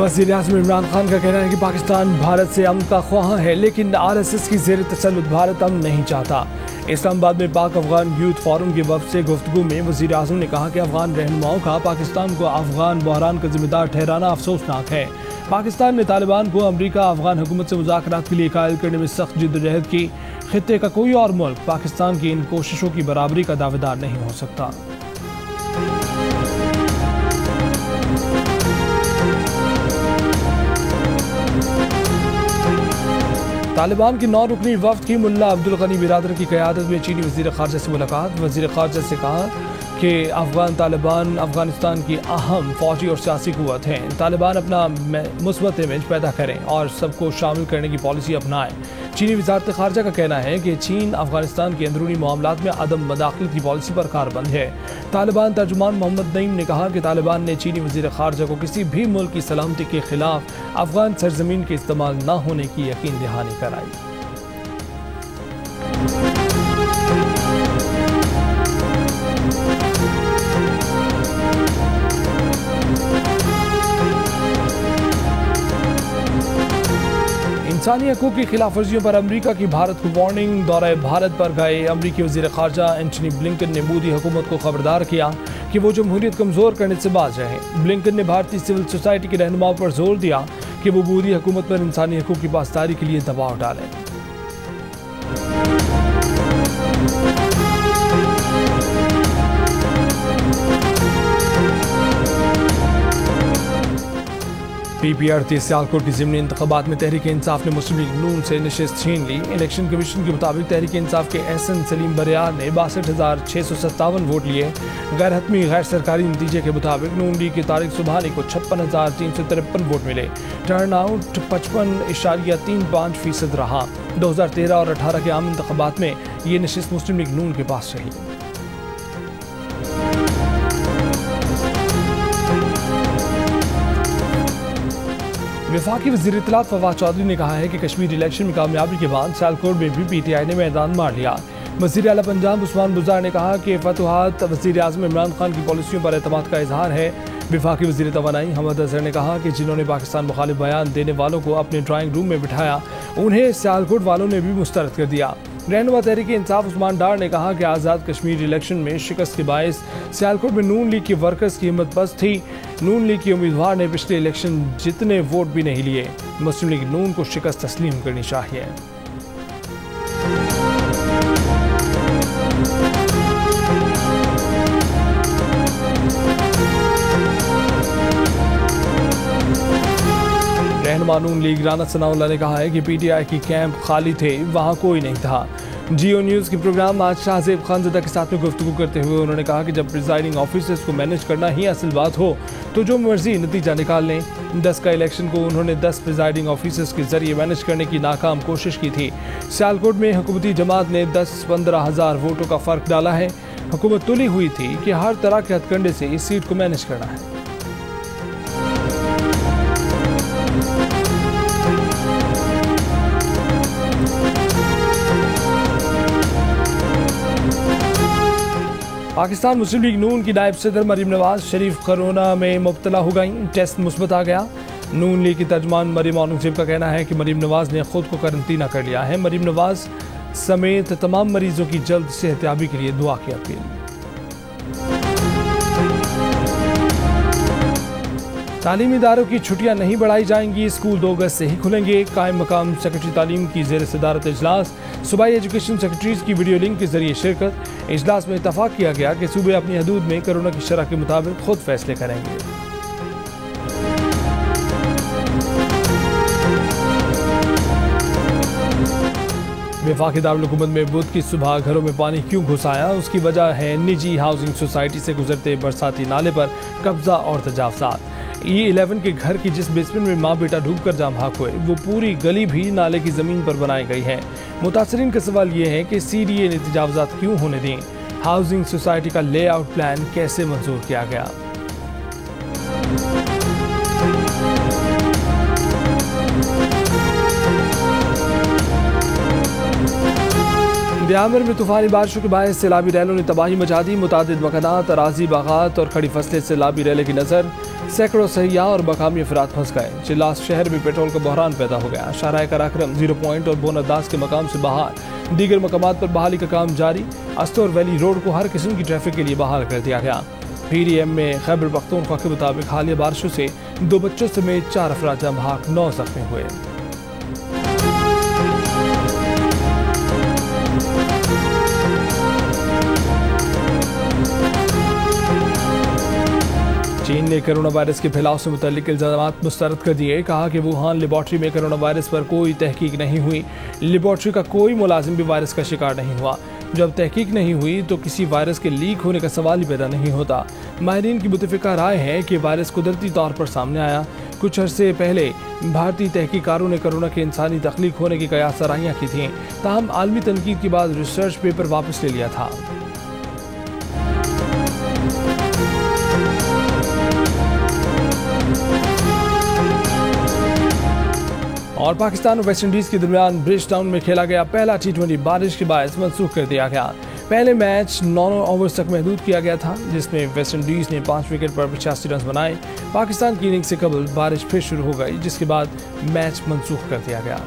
वज़ीर-ए-आज़म इमरान खान का कहना है कि पाकिस्तान भारत से अमन का ख्वाह है, लेकिन RSS की ज़ेर तसल्लुत भारत अमन नहीं चाहता। इस्लामाबाद में पाक अफगान यूथ फोरम के वफ़द से गुफ्तगू में वज़ीर-ए-आज़म ने कहा कि अफगान रहनुमाओं का पाकिस्तान को अफगान बहरान का जिम्मेदार ठहराना अफसोसनाक है। पाकिस्तान ने तालिबान को अमरीका अफगान हुकूमत से मुज़ाकरात के लिए कायल करने में सख्त जिद्दोजहद की। खित्ते का कोई और मुल्क पाकिस्तान की इन कोशिशों की बराबरी का दावेदार नहीं हो सकता। तालिबान की 9 रुकनी वफ़द की मुल्ला अब्दुल गनी बिरादर की क़यादत में चीनी वज़ीर ख़ारजा से मुलाकात। वज़ीर ख़ारजा से कहा कि अफ़गान तालिबान अफ़गानिस्तान की अहम फ़ौजी और सियासी क़ुव्वत हैं। तालिबान अपना मुस्बत इमेज पैदा करें और सबको शामिल करने की पॉलिसी अपनाएं। चीनी वज़ारत ख़ारजा का कहना है कि चीन अफ़गानिस्तान के अंदरूनी मामलात में अदम मदाख़लत की पॉलिसी पर कारबंद है। तालिबान तर्जुमान मोहम्मद नईम ने कहा कि तालिबान ने चीनी वज़ीर ख़ारजा को किसी भी मुल्क की सलामती के ख़िलाफ़ अफ़गान सरज़मीन के इस्तेमाल न होने की यकीन दहानी कराई। इंसानी हकूक़ की खिलाफ वर्जियों पर अमरीका की भारत को वार्निंग। दौरे भारत पर गए अमरीकी वज़ीर ख़ारजा एंटनी ब्लिंकन ने मोदी हुकूमत को खबरदार किया कि वो जमहूरियत कमज़ोर करने से बाज रहें। ब्लिंकन ने भारतीय सिविल सोसाइटी के रहनुमाओं पर जोर दिया कि वो मोदी हुकूमत पर इंसानी हकूक़ की पासदारी के लिए दबाव डालें। PPRT सियालकोट की ज़िमनी इंतख़ाबात में तहरीक इंसाफ ने मुस्लिम लीग नून से नशिस्त छीन ली। इलेक्शन कमीशन के मुताबिक तहरीक इंसाफ के एहसन सलीम बरियार ने 62,657 वोट लिए। गैर हतमी गैर सरकारी नतीजे के मुताबिक नून लीग की तारिक सुबहानी को 56,353 वोट मिले। टर्न आउट 55.35% रहा। 2013 और 18 के आम इंतख़ाबात में ये नशिस्त मुस्लिम लीग नून के पास रही। वफाकी वज़ीर इत्तलात फवाद चौधरी ने कहा है कि कश्मीर इलेक्शन में कामयाबी के बाद सियालकोट में भी PTI ने मैदान मार लिया। वज़ीर आला पंजाब उस्मान बुज़दार ने कहा कि फतुहात वज़ीर-ए-आज़म इमरान खान की पॉलिसियों पर एतमाद का इजहार है। वफाकी वज़ीर तवानाई हमद अज़हर ने कहा कि जिन्होंने पाकिस्तान मुखालिफ बयान देने वालों को अपने ड्राइंग रूम में बिठाया, उन्हें सियालकोट वालों ने भी मुस्तरद कर दिया। रहनुमा तहरीक इंसाफ उस्मान डार ने कहा कि आज़ाद कश्मीर इलेक्शन में शिकस्त के बायस सियालकोट में नून लीग के वर्कर्स की हिम्मत पस्त थी। नून लीग के उम्मीदवार ने पिछले इलेक्शन जितने वोट भी नहीं लिए। मुस्लिम लीग नून को शिकस्त तस्लीम करनी चाहिए। रहनुमा नून लीग राना सनाउल्लाह ने कहा है कि PTI की कैंप खाली थे, वहाँ कोई नहीं था। जियो न्यूज़ के प्रोग्राम आज शाहजेब खानज़दा के साथ में गुफ्तगू करते हुए उन्होंने कहा कि जब प्रिजाइडिंग ऑफिसर्स को मैनेज करना ही असल बात हो तो जो मर्जी नतीजा निकाल लें। 10 का इलेक्शन को उन्होंने 10 प्रिजाइडिंग ऑफिसर्स के जरिए मैनेज करने की नाकाम कोशिश की थी। सियालकोट में हुकूमती जमात ने 10-15 हज़ार वोटों का फ़र्क डाला है। हुकूमत तुली हुई थी कि हर तरह के हथकंडे से इस सीट को मैनेज करना है। पाकिस्तान मुस्लिम लीग नून की नायब सदर मरीम नवाज शरीफ कोरोना में मुब्तला हो गई। टेस्ट मुस्बत आ गया। नून लीग की तर्जमान मरीम औरंगजेब का कहना है कि मरीम नवाज ने खुद को करंटीना कर लिया है। मरीम नवाज समेत तमाम मरीजों की जल्द सेहतयाबी के लिए दुआ की अपील। तालीमी इदारों की छुट्टियां नहीं बढ़ाई जाएंगी। स्कूल 2 अगस्त से ही खुलेंगे। कायम मकाम सेक्रेटरी तालीम की ज़ेर सदारत इजलास। सूबाई एजुकेशन सेक्रेटरीज की वीडियो लिंक के जरिए शिरकत। इजलास में इतफाक किया गया कि सूबे अपनी हदूद में कोरोना की शरह के मुताबिक खुद फैसले करेंगे। वफाकी दारुल हुकूमत में बुध की सुबह घरों में पानी क्यों घुस आया, उसकी वजह है निजी हाउसिंग सोसाइटी से गुजरते बरसाती नाले पर कब्जा और तजावजात। E11 के घर की जिस बेसमेंट में माँ बेटा डूबकर जाम भाग हुए, वो पूरी गली भी नाले की ज़मीन पर बनाई गई है। मुतासरीन का सवाल ये है कि CDA ने तजावजात क्यों होने दी। हाउसिंग सोसाइटी का लेआउट प्लान कैसे मंजूर किया गया। ब्यामर में तूफानी बारिशों के बायस सैलाबी रैलों ने तबाही मचा दी। मुतादिद मकानात, अराजी, बागात और खड़ी फसलें सैलाबी रैले की नज़र। सैकड़ों सयाह और मकामी अफराद फंस गए। चिल्लास शहर में पेट्रोल का बहरान पैदा हो गया। शाहराह कराक्रम, जीरो पॉइंट और बोनरदास के मकाम से बहाल। दीगर मकामात पर बहाली का काम जारी। अस्तोर वैली रोड को हर किस्म की ट्रैफिक के लिए बहाल कर दिया गया। PDM में खैबर पख्तूनख्वा के मुताबिक हालिया बारिशों से 2 बच्चों समेत 4 अफराद जम बहक, 9 जख्मी हुए। चीन ने कोरोना वायरस के फैलाव से मुतल्लिक इल्जामात मुस्तरद कर दिए। कहा कि वुहान लेबॉर्ट्री में कोरोना वायरस पर कोई तहकीक नहीं हुई। लेबॉर्ट्री का कोई मुलाजिम भी वायरस का शिकार नहीं हुआ। जब तहकीक नहीं हुई तो किसी वायरस के लीक होने का सवाल ही पैदा नहीं होता। माहिरीन की मुतफिका राय है कि वायरस कुदरती तौर पर सामने आया। कुछ अरसे पहले भारतीय तहकीकारों ने कोरोना के इंसानी तख्लीक होने की कयास सराहियां की थीं, ताहम आलमी तनकीद के बाद रिसर्च पेपर वापस ले लिया था। और पाकिस्तान और वेस्ट इंडीज के दरमियान ब्रिज टाउन में खेला गया पहला T20 बारिश के बायस मनसूख कर दिया गया। पहले मैच 9 ओवर्स तक महदूद किया गया था, जिसमें वेस्ट इंडीज ने 5 विकेट पर 85 रन बनाए। पाकिस्तान की इनिंग्स से कबल बारिश फिर शुरू हो गई, जिसके बाद मैच मनसूख कर दिया गया।